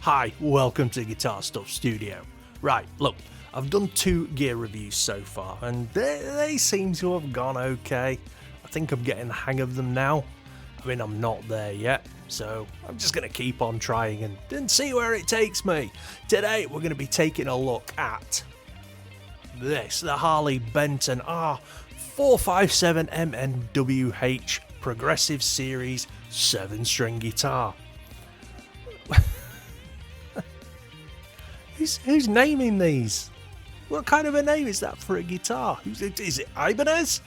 Hi, welcome to Guitar Stuff Studio. Right, look, I've done 2 gear reviews so far, and they seem to have gone okay. I think I'm getting the hang of them now. I mean, I'm not there yet, so I'm just going to keep on trying and see where it takes me. Today, we're going to be taking a look at this, the Harley Benton R-457MN WH Progressive Series 7-string guitar. Who's naming these? What kind of a name is that for a guitar? Is it Ibanez?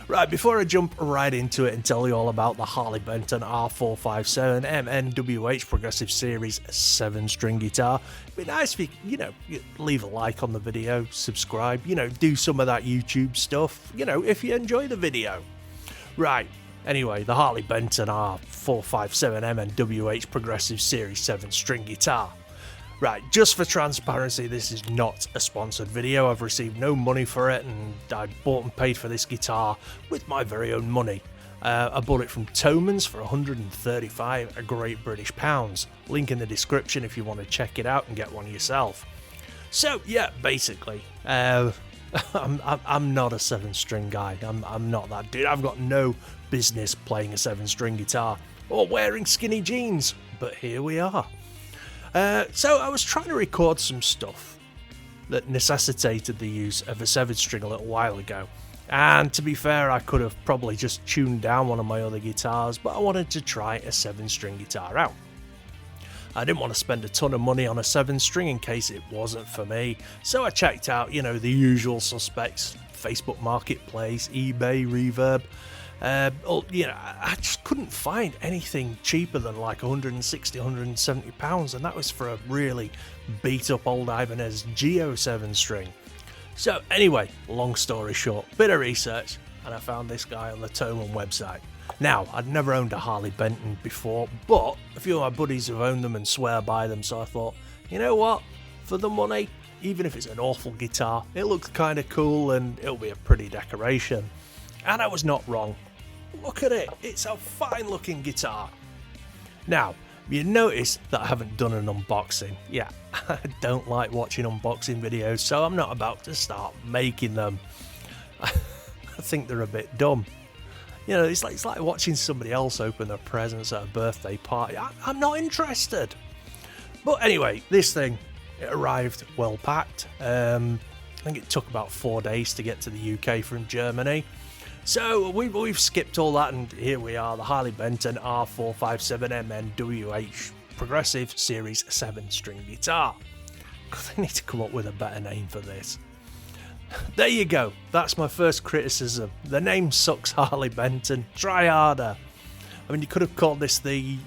Right, before I jump right into it and tell you all about the Harley Benton R-457MN WH Progressive Series 7-string guitar, it'd be nice if you leave a like on the video, subscribe, do some of that YouTube stuff, if you enjoy the video. Right, anyway, the Harley Benton R-457MN WH Progressive Series 7-string guitar. Right, just for transparency, this is not a sponsored video. I've received no money for it, and I bought and paid for this guitar with my very own money. I bought it from Thomanns for 135 Great British pounds. Link in the description if you want to check it out and get one yourself. So yeah, basically, I'm not a 7-string guy. I'm not that dude. I've got no business playing a 7-string guitar or wearing skinny jeans, but here we are. So I was trying to record some stuff that necessitated the use of a 7-string a little while ago, and to be fair, I could have probably just tuned down one of my other guitars, but I wanted to try a 7-string guitar out. I didn't want to spend a ton of money on a 7-string in case it wasn't for me, so I checked out, the usual suspects: Facebook Marketplace, eBay, Reverb. I just couldn't find anything cheaper than like 160, 170 pounds, and that was for a really beat up old Ibanez Geo 7-string. So anyway, long story short, bit of research, and I found this guy on the Thomanns website. Now, I'd never owned a Harley Benton before, but a few of my buddies have owned them and swear by them, so I thought, you know what, for the money, even if it's an awful guitar, it looks kind of cool and it'll be a pretty decoration. And I was not wrong. Look at it, it's a fine looking guitar. Now, you notice that I haven't done an unboxing. Yeah, I don't like watching unboxing videos, so I'm not about to start making them. I think they're a bit dumb. It's like watching somebody else open their presents at a birthday party. I'm not interested. But anyway, this thing, it arrived well packed. I think it took about 4 days to get to the UK from Germany. So we've skipped all that, and here we are, the Harley Benton R-457MN WH Progressive Series 7-string guitar. I need to come up with a better name for this. There you go, that's my first criticism. The name sucks, Harley Benton. Try harder. I mean, you could have called this the...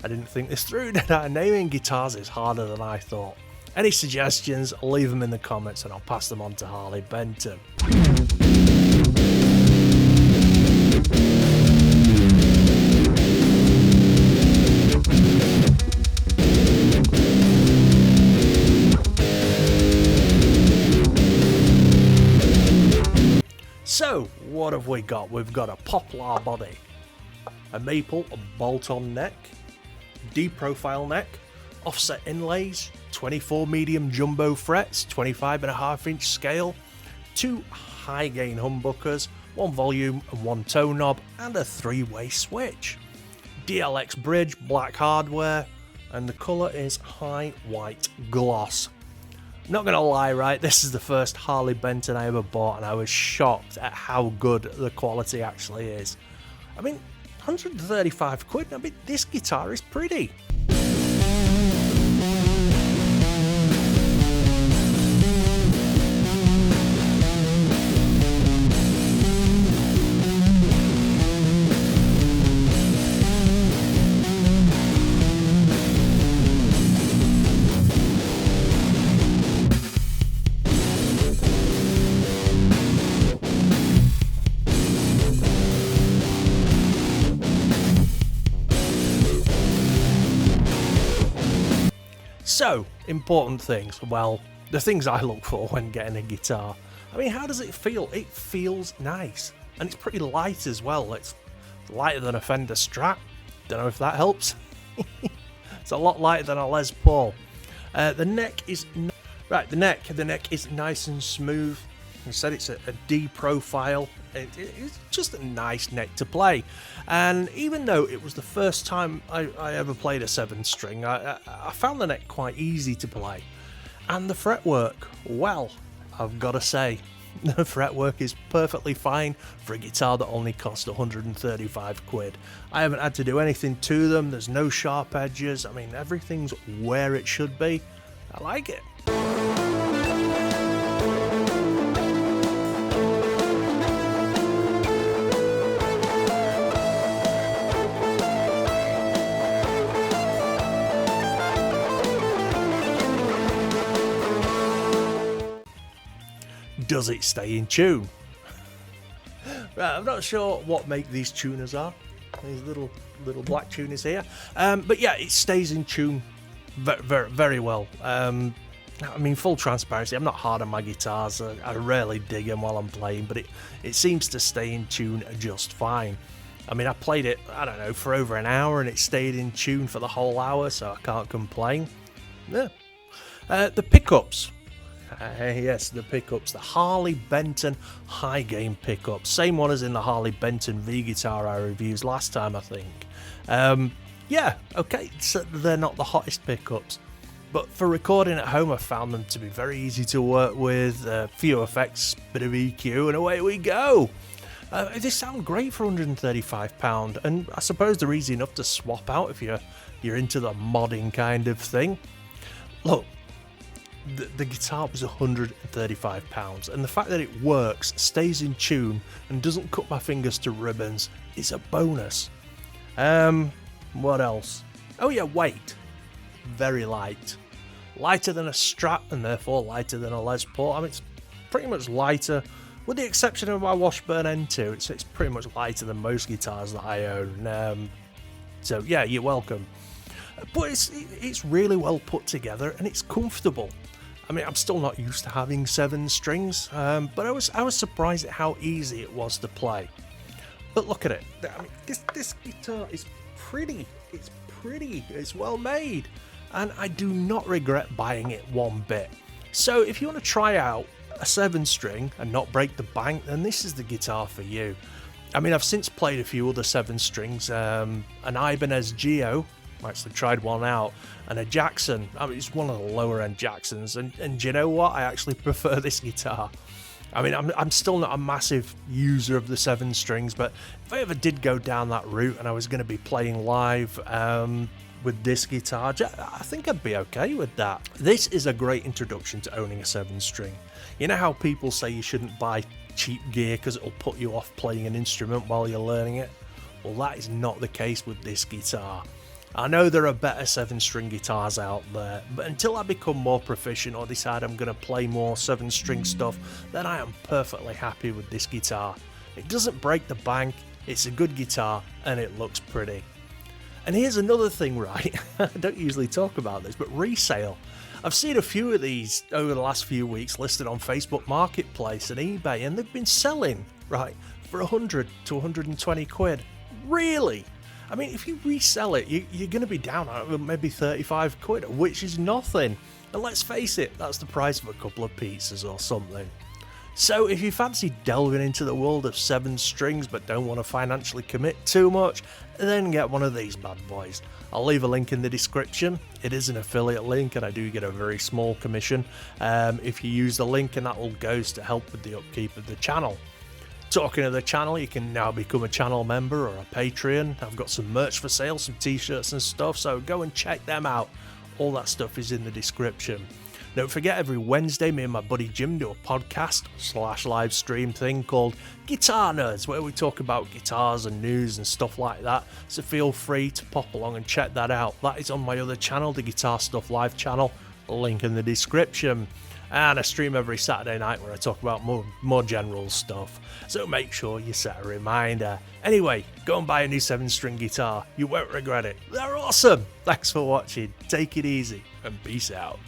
I didn't think this through, did I? Naming guitars is harder than I thought. Any suggestions, leave them in the comments and I'll pass them on to Harley Benton. So, what have we got? We've got a poplar body, a maple bolt-on neck, D-profile neck, offset inlays, 24 medium jumbo frets, 25.5-inch scale, 2 high gain humbuckers, 1 volume and 1 tone knob, and a 3-way switch. DLX bridge, black hardware, and the colour is high white gloss. Not gonna lie, right, this is the first Harley Benton I ever bought, and I was shocked at how good the quality actually is. I mean, 135 quid, I mean, this guitar is pretty. So, important things. Well, the things I look for when getting a guitar. I mean, how does it feel? It feels nice. And it's pretty light as well. It's lighter than a Fender Strat. Don't know if that helps. It's a lot lighter than a Les Paul. The neck is the neck is nice and smooth. I said it's a D profile. It's just a nice neck to play. And even though it was the first time I ever played a 7-string, I found the neck quite easy to play. And the fretwork, well, I've got to say, the fretwork is perfectly fine for a guitar that only cost 135 quid. I haven't had to do anything to them. There's no sharp edges. I mean, everything's where it should be. I like it. Does it stay in tune? Right, I'm not sure what make these tuners are. These little black tuners here. But yeah, it stays in tune very well. I mean, full transparency, I'm not hard on my guitars. I rarely dig them while I'm playing, but it seems to stay in tune just fine. I mean, I played it, I don't know, for over an hour and it stayed in tune for the whole hour, so I can't complain. Yeah. The pickups. Yes, the pickups, the Harley Benton high gain pickups, same one as in the Harley Benton V guitar I reviewed last time, I think. Yeah, okay, so they're not the hottest pickups, but for recording at home I found them to be very easy to work with, few effects, bit of EQ, and away we go. They sound great for £135, and I suppose they're easy enough to swap out if you're into the modding kind of thing. Look, the guitar was £135, and the fact that it works, stays in tune, and doesn't cut my fingers to ribbons is a bonus. What else? Oh yeah, weight. Very light. Lighter than a Strat, and therefore lighter than a Les Paul. I mean, it's pretty much lighter, with the exception of my Washburn N2. It's pretty much lighter than most guitars that I own. So yeah, you're welcome. But it's really well put together, and it's comfortable. I mean, I'm still not used to having 7 strings, but I was surprised at how easy it was to play. But look at it. I mean, this guitar is pretty. It's pretty. It's well made, and I do not regret buying it one bit. So if you want to try out a 7-string and not break the bank, then this is the guitar for you. I mean, I've since played a few other 7-strings, an Ibanez Geo. I actually tried one out, and a Jackson. I mean, it's one of the lower end Jacksons, and do you know what? I actually prefer this guitar. I mean, I'm still not a massive user of the 7-strings, but if I ever did go down that route and I was going to be playing live with this guitar, I think I'd be okay with that. This is a great introduction to owning a 7-string. You know how people say you shouldn't buy cheap gear because it'll put you off playing an instrument while you're learning it? Well, that is not the case with this guitar. I know there are better 7-string guitars out there, but until I become more proficient or decide I'm going to play more 7-string stuff, then I am perfectly happy with this guitar. It doesn't break the bank, it's a good guitar, and it looks pretty. And here's another thing, right? I don't usually talk about this, but resale. I've seen a few of these over the last few weeks listed on Facebook Marketplace and eBay, and they've been selling, right, for 100 to 120 quid. Really? I mean, if you resell it, you're going to be down at maybe 35 quid, which is nothing. And let's face it, that's the price of a couple of pizzas or something. So if you fancy delving into the world of 7-strings but don't want to financially commit too much, then get one of these bad boys. I'll leave a link in the description. It is an affiliate link and I do get a very small commission if you use the link, and that all goes to help with the upkeep of the channel. Talking of the channel, you can now become a channel member or a Patreon. I've got some merch for sale, some t-shirts and stuff, so go and check them out. All that stuff is in the description. Don't forget, every Wednesday me and my buddy Jim do a podcast / live stream thing called Guitar Nerds, where we talk about guitars and news and stuff like that, so feel free to pop along and check that out. That is on my other channel, the Guitar Stuff Live channel, link in the description. And I stream every Saturday night where I talk about more general stuff, so make sure you set a reminder. Anyway, go and buy a new 7-string guitar, you won't regret it. They're awesome! Thanks for watching, take it easy, and peace out.